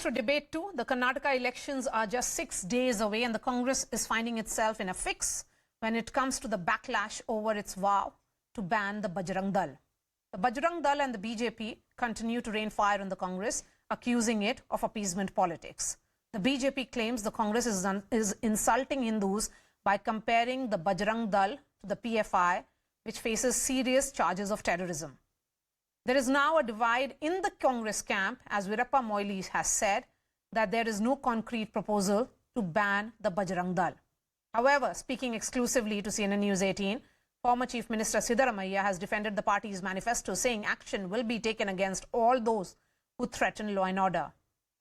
to debate 2. The Karnataka elections are just 6 days away and the Congress is finding itself in a fix when it comes to the backlash over its vow to ban the Bajrang Dal. The Bajrang Dal and the BJP continue to rain fire on the Congress, accusing it of appeasement politics. The BJP claims the Congress is insulting Hindus by comparing the Bajrang Dal to the PFI, which faces serious charges of terrorism. There is now a divide in the Congress camp, as Veerappa Moily has said that there is no concrete proposal to ban the Bajrang Dal. However, speaking exclusively to CNN News 18, former Chief Minister Siddaramaiah has defended the party's manifesto, saying action will be taken against all those who threaten law and order.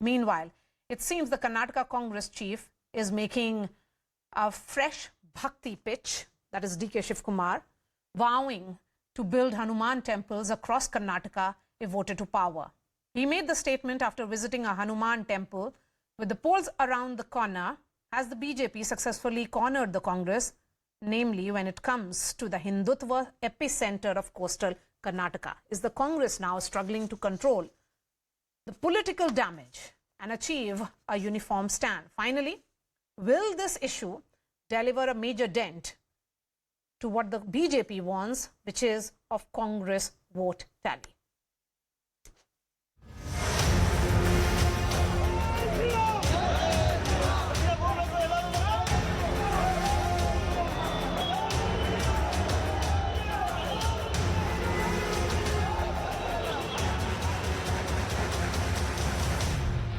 Meanwhile, it seems the Karnataka Congress chief is making a fresh Bhakti pitch, that is DK Shivakumar, vowing to build Hanuman temples across Karnataka if voted to power. He made the statement after visiting a Hanuman temple. With the polls around the corner, has the BJP successfully cornered the Congress, namely when it comes to the Hindutva epicenter of coastal Karnataka? Is the Congress now struggling to control the political damage and achieve a uniform stand? Finally, will this issue deliver a major dent to what the BJP wants, which is of Congress vote tally?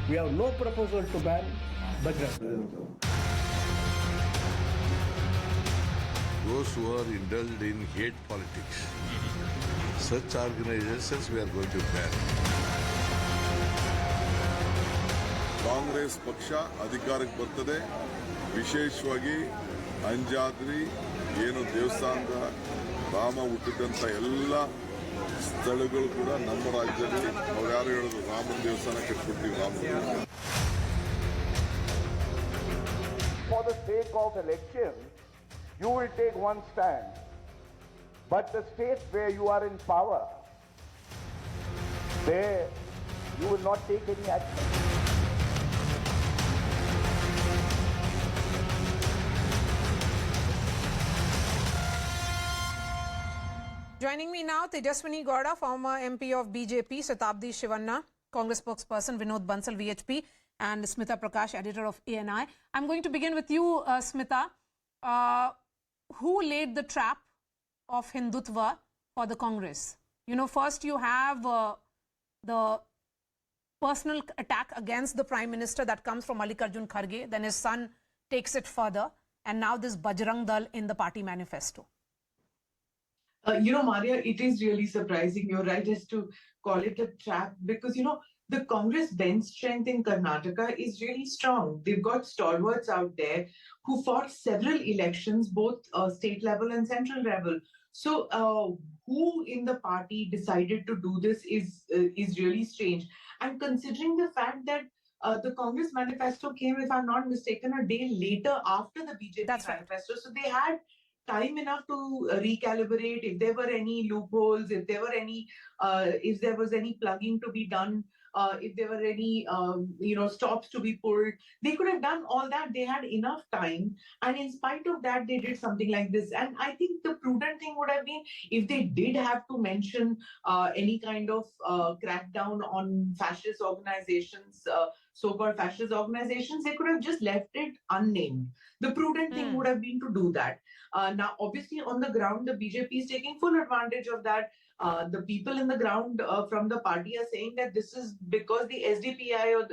We have no proposal to ban Bajrang Dal. Those who are indulged in hate politics, such organizations we are going to ban. Congress ಪಕ್ಷ ಅಧಿಕಾರಕ್ಕೆ ಬರ್ತದೆ. ವಿಶೇಷವಾಗಿ ಅಂಜಾದ್ರಿ ಏನು ದೇವಸ್ಥಾನದ ರಾಮ ಹುಟ್ಟಿದಂಥ ಎಲ್ಲ ಸ್ಥಳಗಳು ಕೂಡ ನಮ್ಮ ರಾಜ್ಯದಲ್ಲಿ ಅವ್ರು ಯಾರು ಹೇಳಿದ್ರು ರಾಮನ ದೇವಸ್ಥಾನ ಕಟ್ಬಿಡ್ತೀವಿ Rama. For the sake of election, you will take one stand, but the states where you are in power, there you will not take any action. Joining me now, Tejaswini Gowda, former MP of BJP, Shatabdi Shivanna, Congress spokesperson, Vinod Bansal, VHP, and Smita Prakash, editor of ANI. I'm going to begin with you, Smita. Who laid the trap of Hindutva for the Congress? You know, first you have the personal attack against the Prime Minister that comes from Mallikarjun Kharge, then his son takes it further, and now this Bajrang Dal in the party manifesto. Maria, it is really surprising. You're right as to call it a trap because, the Congress bench strength in Karnataka is really strong. They've got stalwarts out there who fought several elections, both state level and central level. So who in the party decided to do this is really strange. And considering the fact that the Congress manifesto came, if I'm not mistaken, a day later after the BJP manifesto. So they had time enough to recalibrate if there were any loopholes, if there was any plugging to be done, if there were any stops to be pulled. They could have done all that. They had enough time, and in spite of that, they did something like this. And I think the prudent thing would have been if they did have to mention any kind of crackdown on fascist organizations, so-called fascist organizations, they could have just left it unnamed. The prudent thing would have been to do that. Now, obviously, on the ground, the BJP is taking full advantage of that. The people in the ground from the party are saying that this is because the SDPI or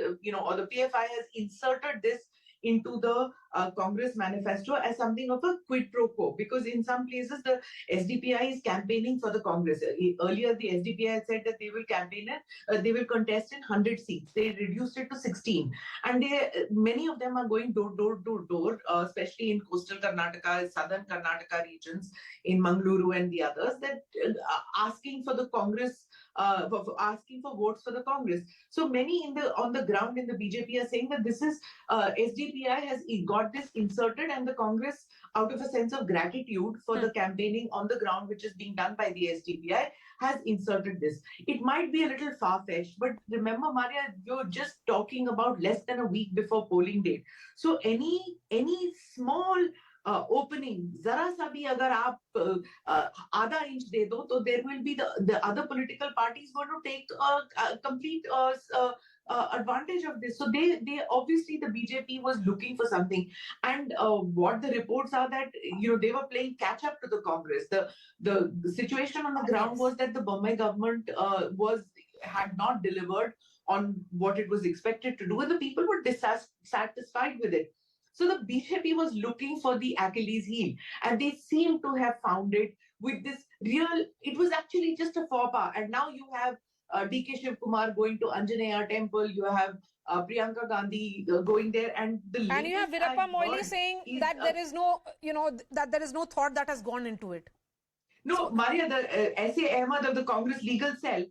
the PFI has inserted this into the Congress manifesto as something of a quid pro quo, because in some places the SDPI is campaigning for the Congress. Earlier, the SDPI had said that they will they will contest in 100 seats. They reduced it to 16, and many of them are going door to door, especially in coastal Karnataka, southern Karnataka regions, in Mangaluru and the others, that asking for the Congress asking for votes for the Congress. So many on the ground in the BJP are saying that this is SDPI has got this inserted, and the Congress, out of a sense of gratitude for the campaigning on the ground which is being done by the SDPI, has inserted this. It might be a little far-fetched, but remember, Maria, you're just talking about less than a week before polling date. So any small opening, zara sa bhi agar aap आधा inch दे दो, तो there will be the other political parties going to take a complete advantage of this. So they obviously, the BJP was looking for something, and what the reports are that they were playing catch up to the Congress. The situation on the ground was that the Bombay government had not delivered on what it was expected to do, and the people were dissatisfied with it. So the BJP was looking for the Achilles heel, and they seem to have found it with this it was actually just a faux pas. And now you have DK Shivakumar going to Anjaneya temple, you have Priyanka Gandhi going there, and you have Veerappa Moily saying that there is no, that there is no thought that has gone into it. No, Maria, the S.A. Ahmed of the Congress legal cell,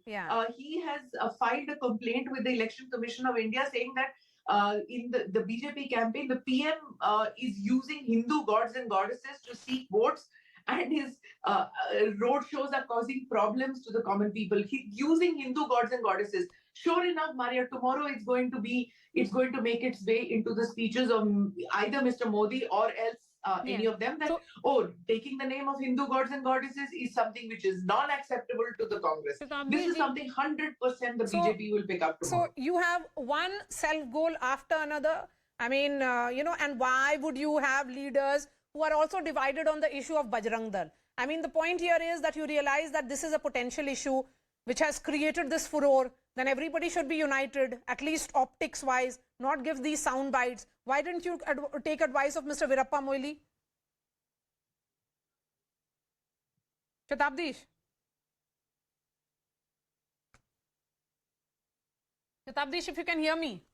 he has filed a complaint with the Election Commission of India saying that in the BJP campaign, the PM is using Hindu gods and goddesses to seek votes, and his road shows are causing problems to the common people. He's using Hindu gods and goddesses. Sure enough, Maria, tomorrow it's going to make its way into the speeches of either Mr. Modi or else any of them, that taking the name of Hindu gods and goddesses is something which is non-acceptable to the Congress. This is something 100% the BJP will pick up tomorrow. So you have one self-goal after another. I mean, and why would you have leaders who are also divided on the issue of Bajrang Dal? I mean, the point here is that you realize that this is a potential issue which has created this furor. Then everybody should be united, at least optics-wise, not give these sound bites. Why didn't you take advice of Mr. Veerappa Moily? Shatabdish, if you can hear me.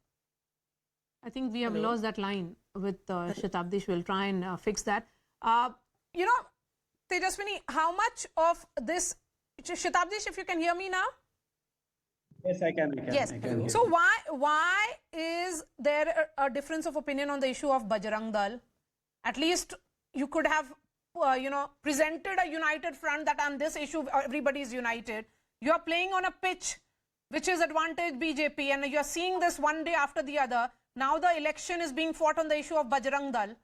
I think we have lost that line with Shatabdish. We'll try and fix that. Tejaswini, how much of this... Shatabdish, if you can hear me now? Yes, I can. Yes. I can. So why is there a difference of opinion on the issue of Bajrang Dal? At least you could have, presented a united front that on this issue everybody is united. You are playing on a pitch which is advantage BJP, and you are seeing this one day after the other. Now the election is being fought on the issue of Bajrang Dal.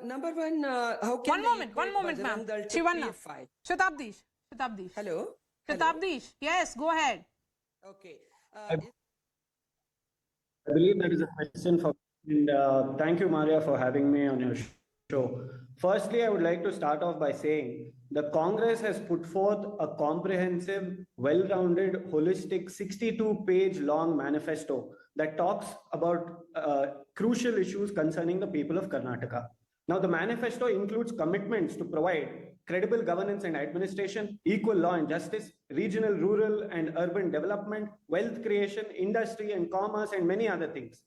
Number one, how can one moment, ma'am. Shivanna. Shatabdish. Hello. Shatabdish, yes, go ahead. Okay. I believe that is a question for, and thank you, Maria, for having me on your show. Firstly, I would like to start off by saying the Congress has put forth a comprehensive, well-rounded, holistic, 62-page long manifesto that talks about crucial issues concerning the people of Karnataka. Now, the manifesto includes commitments to provide credible governance and administration, equal law and justice, regional, rural and urban development, wealth creation, industry and commerce, and many other things.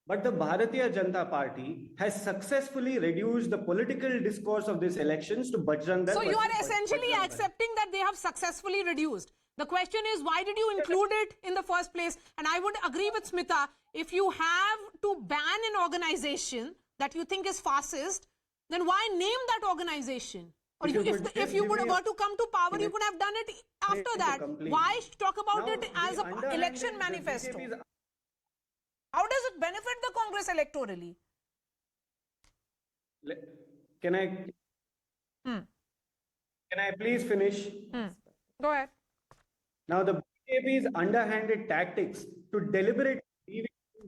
But the Bharatiya Janata Party has successfully reduced the political discourse of these elections to Bajrang Dal. So you are essentially accepting that they have successfully reduced. The question is, why did you include it in the first place? And I would agree with Smita, if you have to ban an organization that you think is fascist, then why name that organization? Or if you were to come to power, you could have done it after that. Why talk about it as an election manifesto? How does it benefit the Congress electorally? Can I please finish? Go ahead. Now, the BJP's underhanded tactics to deliberately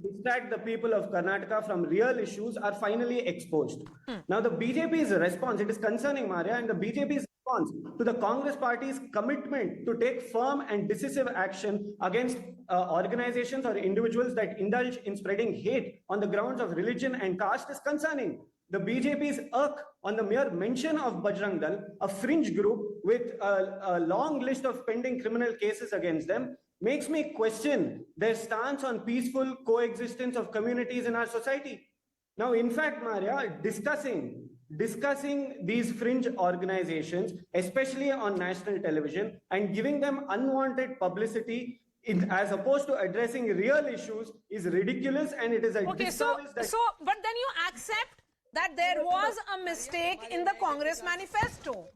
distract the people of Karnataka from real issues are finally exposed. Now, the BJP's response, it is concerning, Maria, and the BJP's response to the Congress party's commitment to take firm and decisive action against organizations or individuals that indulge in spreading hate on the grounds of religion and caste is concerning. The BJP's irk on the mere mention of Bajrang Dal, a fringe group with a long list of pending criminal cases against them, makes me question their stance on peaceful coexistence of communities in our society. Now, in fact, Maria, discussing discussing these fringe organizations, especially on national television, and giving them unwanted publicity as opposed to addressing real issues is ridiculous, and it is a Okay, disservice but then you accept that there was a mistake in the Congress manifesto.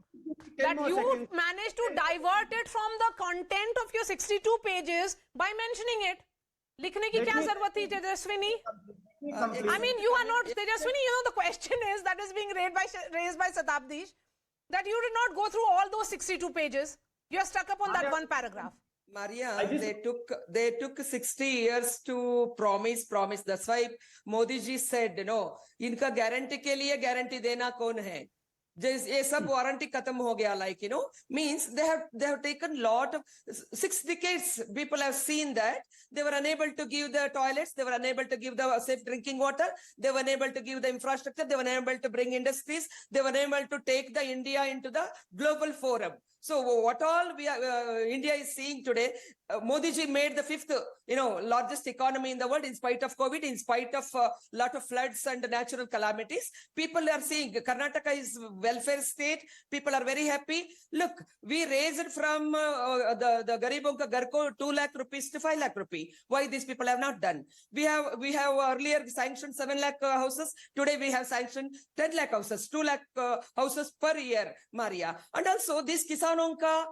That you managed to divert it from the content of your 62 pages by mentioning it. लिखने की क्या जरूरत थी, Tejaswini? I mean, you are not Tejaswini. You know, the question is that is being raised by Satabdish, that you did not go through all those 62 pages. You are stuck up on that one paragraph. Maria, they took 60 years to promise. That's why Modi ji said, you know, इनका guarantee के लिए guarantee देना कौन है? ये सब warranty खत्म हो गया, like, you know, means they have taken lot of 6 decades. People have seen that they were unable to give the toilets, they were unable to give the safe drinking water, they were unable to give the infrastructure, they were unable to bring industries, they were unable to take the India into the global forum. So what all India is seeing today, Modi ji made the 5th, largest economy in the world in spite of COVID, in spite of lot of floods and natural calamities. People are seeing Karnataka is welfare state. People are very happy. Look, we raised from the Garibon ka Gar ko 2 lakh rupees to 5 lakh rupee. Why these people have not done? We have earlier sanctioned 7 lakh houses. Today we have sanctioned 10 lakh houses, 2 lakh houses per year, Maria. And also this किसानों का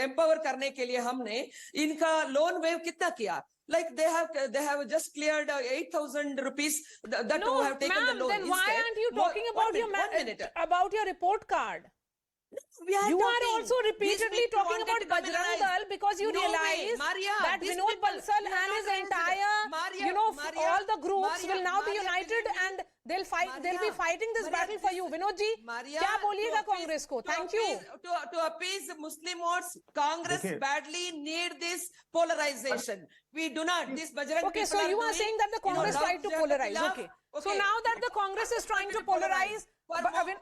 empower करने के लिए हमने इनका loan waive कितना किया? Like they have just cleared 8,000 rupees that No, who have taken the loan. then why aren't you talking about your report card? You are also repeatedly talking about Bajrang Dal because you realize that Vinod Bansal and his entire, all the groups will now be united and they'll be fighting this battle for you. Vinod ji, क्या बोलिएगा कांग्रेस को? Thank you. To appease Muslim votes, Congress badly need this polarization. We do not. This Bajrang Okay, so you are saying that the Congress tried to polarize. Okay. So now that the Congress is trying to polarize,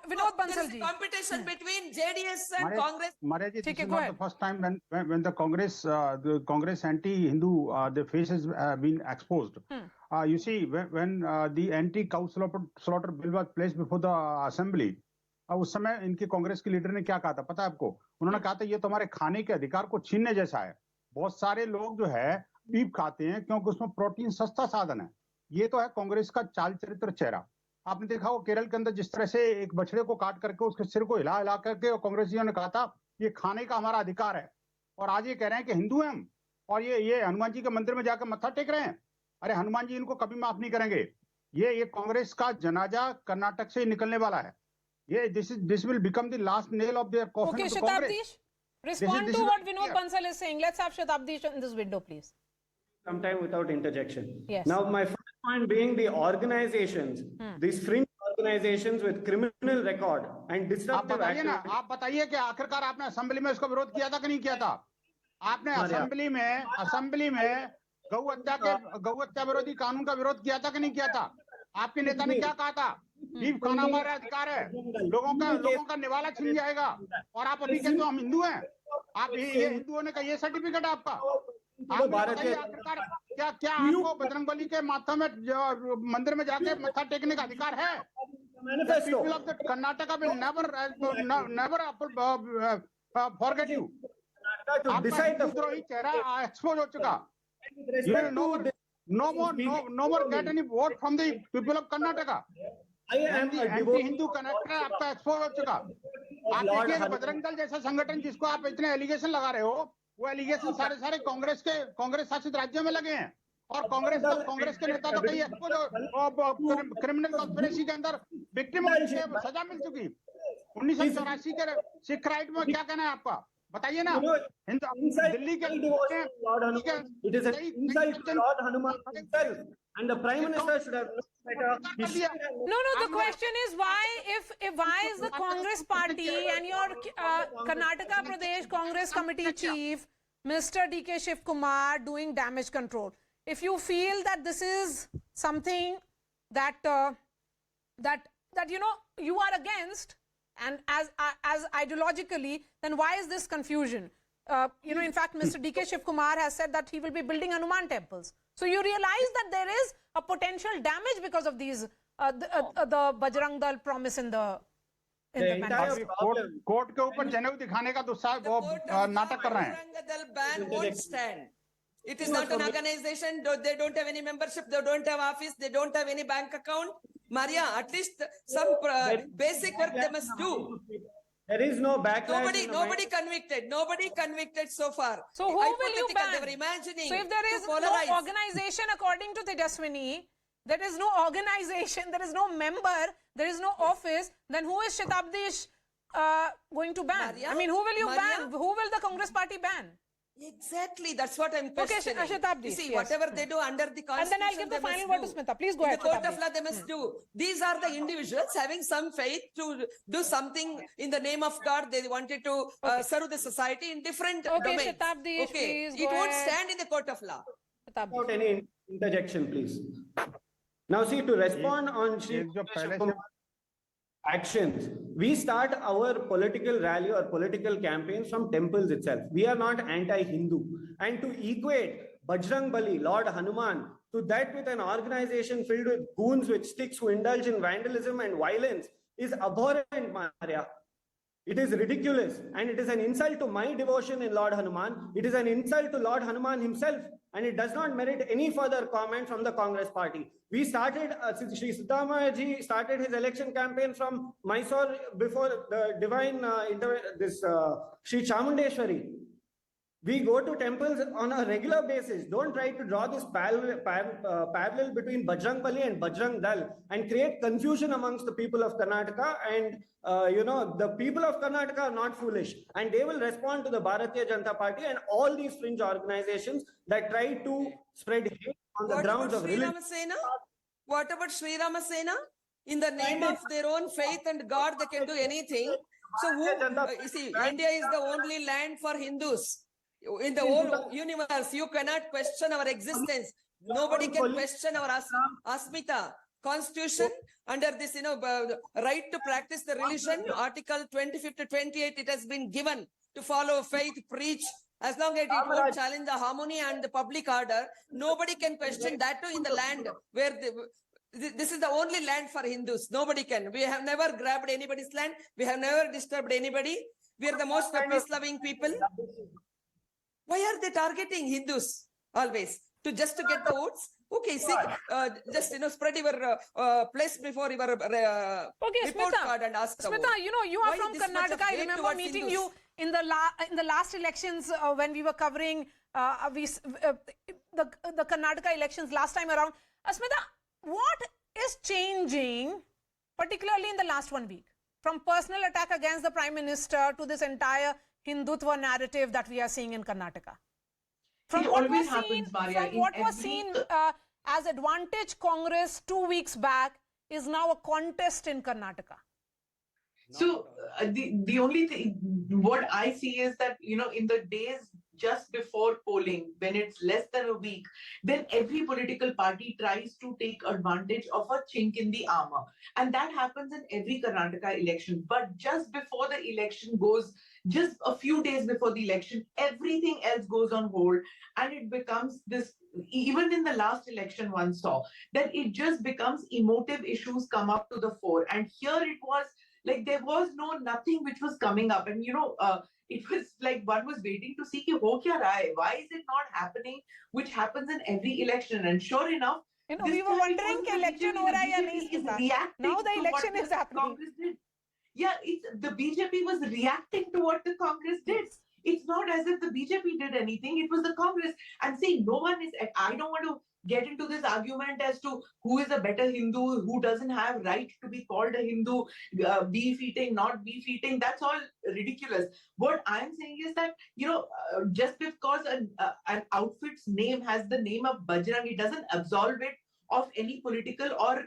Vinod Bansal ji. Competition between JDS and Congress. Maria ji, this is not the first time when the Congress anti-Hindu, the face has been exposed. You see, when the anti-cow slaughter bill was placed before the assembly, उस समय इनके कांग्रेस के leader ने क्या कहा था पता है आपको? उन्होंने कहा था ये तो हमारे खाने के अधिकार को छीनने जैसा है. बहुत सारे लोग जो है बीफ खाते हैं क्योंकि उसमें प्रोटीन सस्ता साधन है. ये तो है कांग्रेस का चाल चरित्र चेहरा. आपने देखा हो केरल के अंदर जिस तरह से एक बछड़े को काट करके उसके सिर को हिला करके और कांग्रेसियों ने कहा था ये खाने का हमारा अधिकार है. और आज ये कह रहे हैं कि हिंदू हैं हम और ये हनुमान जी के मंदिर में जाकर मत्था टेक रहे हैं. अरे हनुमान जी इनको कभी माफ नहीं करेंगे. ये कांग्रेस का जनाजा कर्नाटक से निकलने वाला है. ये this will become the last nail of their coffin. Okay, Shatabdish, respond to what Vinod Bansal is saying. Let's have Shatabdish in this window, please. Sometime without interjection. Yes. Now, my first point being the organizations, these fringe organizations with criminal record and disruptive activity. आप बताइए कि आखिरकार आपने assembly में इसको विरोध किया था कि नहीं किया था? आपने असेंबली में गौ हत्या विरोधी कानून का विरोध किया था कि नहीं किया था? आपके नेता ने क्या कहा था? बीफ खाना हमारा अधिकार है. लोगों का निवाला छिन जाएगा. और आप अभी कहते हो हम हिंदू हैं. आप ये हिंदू होने का ये सर्टिफिकेट आपका? क्या आपको बजरंगबली के माथा में मंदिर में जाके मत्था टेकने का अधिकार है? People of the Karnataka will never forget you. आपका हिंदुद्रोही चेहरा एक्सपोज हो चुका. No more get any vote from the people of Karnataka. Anti-Hindu connector आपका एक्सपोज हो चुका. आप देखिए बजरंग दल जैसा संगठन जिसको आप इतने एलिगेशन लगा रहे हो, वो एलिगेशन सारे कांग्रेस शासित राज्यों में लगे हैं. और कांग्रेस के नेता तो कई एक्सपोज क्रिमिनल कॉन्स्पिरेसी के अंदर विक्टिम सजा मिल चुकी. 1984 के सिख राइट में क्या कहना है आपका? बताइए ना. दिल्ली के It is an insult to Lord Hanuman himself, and the Prime Minister should have known better. No. The question is why is the Congress party and your Karnataka Pradesh Congress Committee Chief, Mr. DK Shivakumar, doing damage control? If you feel that this is something that you are against, and as ideologically, then why is this confusion? In fact, Mr. DK Shivakumar has said that he will be building Hanuman temples. So you realize that there is a potential damage because of these the Bajrang Dal promise in the entire manifesto. problem. Court के ऊपर जनेऊ दिखाने का तो साहब वो नाटक कर रहे हैं. Bajrang Dal ban won't stand. It is not an organization. They don't have any membership. They don't have office. They don't have any bank account. Maria, at least some basic work they must do. There is no backlash. Nobody convicted. Nobody convicted so far. So who will you ban? They were imagining. So if there is to no polarize. organization according to Tejaswini, there is no organization, there is no member, there is no office, then who is Shatabdi going to ban? Maria? I mean, who will you Maria? ban? Who will the Congress party ban? Exactly, that's what I'm questioning. Okay, Shatabdi, You see, yes. whatever they do under the constitution, And then I'll give the final word to Smita. Please go ahead, the court Shatabdi. of law, they must do. These are the individuals having some faith to do something in the name of God. They wanted to serve the society in different domains. Shatabdi, please it go won't ahead. stand in the court of law. Without any interjection, please. Now, see, to respond on Shri Shivakumar's actions, we start our political rally or political campaigns from temples itself. We are not anti-Hindu. And to equate Bajrang Bali, Lord Hanuman, to that with an organization filled with goons with sticks who indulge in vandalism and violence is abhorrent, Maria. It is ridiculous, and it is an insult to my devotion in Lord Hanuman. It is an insult to Lord Hanuman himself, and it does not merit any further comment from the Congress party. We started, Sri Siddhamaraji started his election campaign from Mysore before the divine, Sri Chamundeshwari. We go to temples on a regular basis. Don't try to draw this parallel between Bajrang Bali and Bajrang Dal and create confusion amongst the people of Karnataka. And, the people of Karnataka are not foolish. And they will respond to the Bharatiya Janata Party and all these fringe organizations that try to spread hate on the grounds of religion. What about Sri Ramasena? In the name of their own faith and God, they can do anything. So, you see, India is the only land for Hindus. In the whole universe, you cannot question our existence. Nobody can question our Asmita. Constitution, under this, right to practice the religion, Article 25 to 28, it has been given to follow faith, preach. As long as it won't challenge the harmony and the public order, nobody can question that too in the land where this is the only land for Hindus. Nobody can. We have never grabbed anybody's land. We have never disturbed anybody. We are the most peace-loving people. Why are they targeting Hindus always? Just to get the votes? Okay, see, just spread your place before your report card and ask the vote. Smita, you are from Karnataka. I remember meeting you in the last elections when we were covering the Karnataka elections last time around. Smita, what is changing, particularly in the last 1 week, from personal attack against the Prime Minister to this entire Hindutva narrative that we are seeing in Karnataka? From what was seen as Advantage Congress 2 weeks back is now a contest in Karnataka. So the only thing, what I see is that, in the days just before polling, when it's less than a week, then every political party tries to take advantage of a chink in the armor. And that happens in every Karnataka election. But just before the election goes, just a few days before the election, everything else goes on hold. And it becomes this, even in the last election one saw, that it just becomes emotive issues come up to the fore. And here it was like there was nothing which was coming up. And, it was like one was waiting to see ki ho kya raha hai? Why is it not happening, which happens in every election. And sure enough, we were wondering ki election ho raha hai ya nahi. Now the election is happening. Yeah, the BJP was reacting to what the Congress did. It's not as if the BJP did anything. It was the Congress. And see, no one is, I don't want to get into this argument as to who is a better Hindu, who doesn't have right to be called a Hindu, befitting, not befitting. That's all ridiculous. What I'm saying is that, just because an outfit's name has the name of Bajrang, it doesn't absolve it of any political or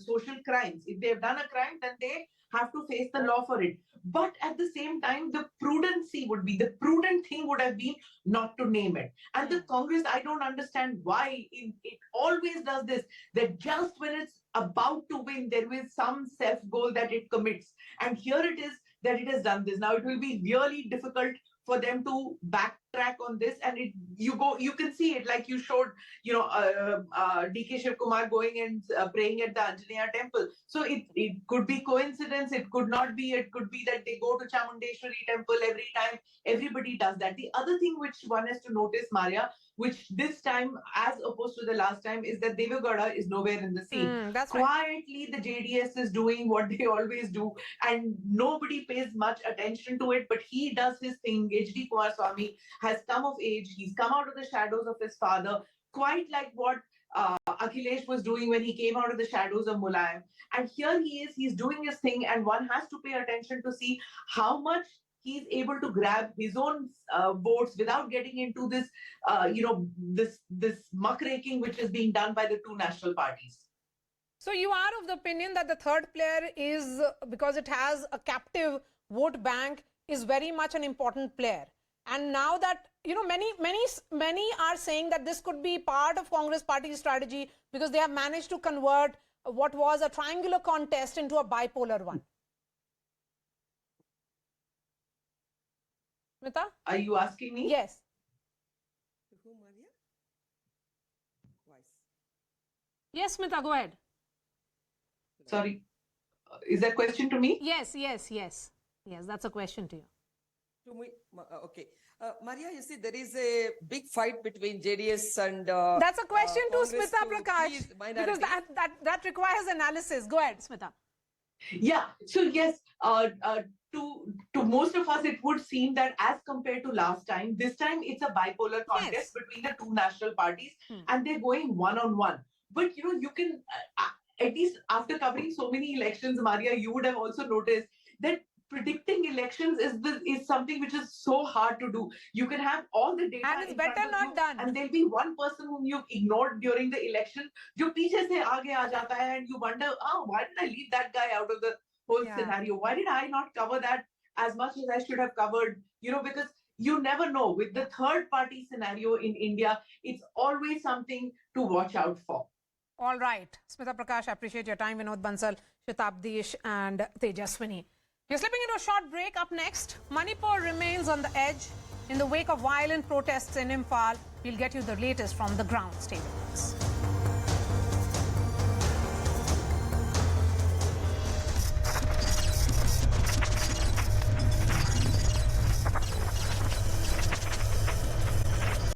social crimes. If they have done a crime, then they have to face the law for it. But at the same time, the prudent thing would have been not to name it. And the Congress, I don't understand why it always does this, that just when it's about to win, there is some self-goal that it commits. And here it is that it has done this. Now, it will be really difficult for them to backtrack on this. And you can see it, like you showed, DK Shivakumar going and praying at the Anjaneya temple. So it could be coincidence, it could not be, it could be that they go to Chamundeshwari temple every time. Everybody does that. The other thing which one has to notice, Maria, which this time, as opposed to the last time, is that Devagowda is nowhere in the scene. That's Quietly, the JDS is doing what they always do, and nobody pays much attention to it, but he does his thing. HD Kumaraswamy has come of age. He's come out of the shadows of his father, quite like what Akhilesh was doing when he came out of the shadows of Mulayam. And here he is, he's doing his thing, and one has to pay attention to see how much he's able to grab his own votes without getting into this, this muckraking which is being done by the two national parties. So you are of the opinion that the third player is, because it has a captive vote bank, is very much an important player. And now that, many are saying that this could be part of Congress party strategy because they have managed to convert what was a triangular contest into a bipolar one. Smita? Are you asking me? Yes. Who, Maria? Twice. Yes, Smita, go ahead. Sorry. Is that question to me? Yes, that's a question to you. To me, okay. Maria, you see, there is a big fight between JDS and that's a question to Congress Smita Prakash, because that requires analysis. Go ahead, Smita. Yeah. So yes, to most of us, it would seem that as compared to last time, this time it's a bipolar contest between the two national parties, and they're going one-on-one. But you can, at least after covering so many elections, Maria, you would have also noticed that predicting elections is something which is so hard to do. You can have all the data, and it's better not done. And there'll be one person whom you've ignored during the election, jo piche se aage aa jata hai, and you wonder, why did I leave that guy out of the whole scenario? Why did I not cover that as much as I should have covered? Because you never know. With the third party scenario in India, it's always something to watch out for. All right. Smita Prakash, I appreciate your time. Vinod Bansal, Shatabdish and Tejaswini. We're slipping into a short break. Up next, Manipur remains on the edge in the wake of violent protests in Imphal. We'll get you the latest from the ground. Stay with us.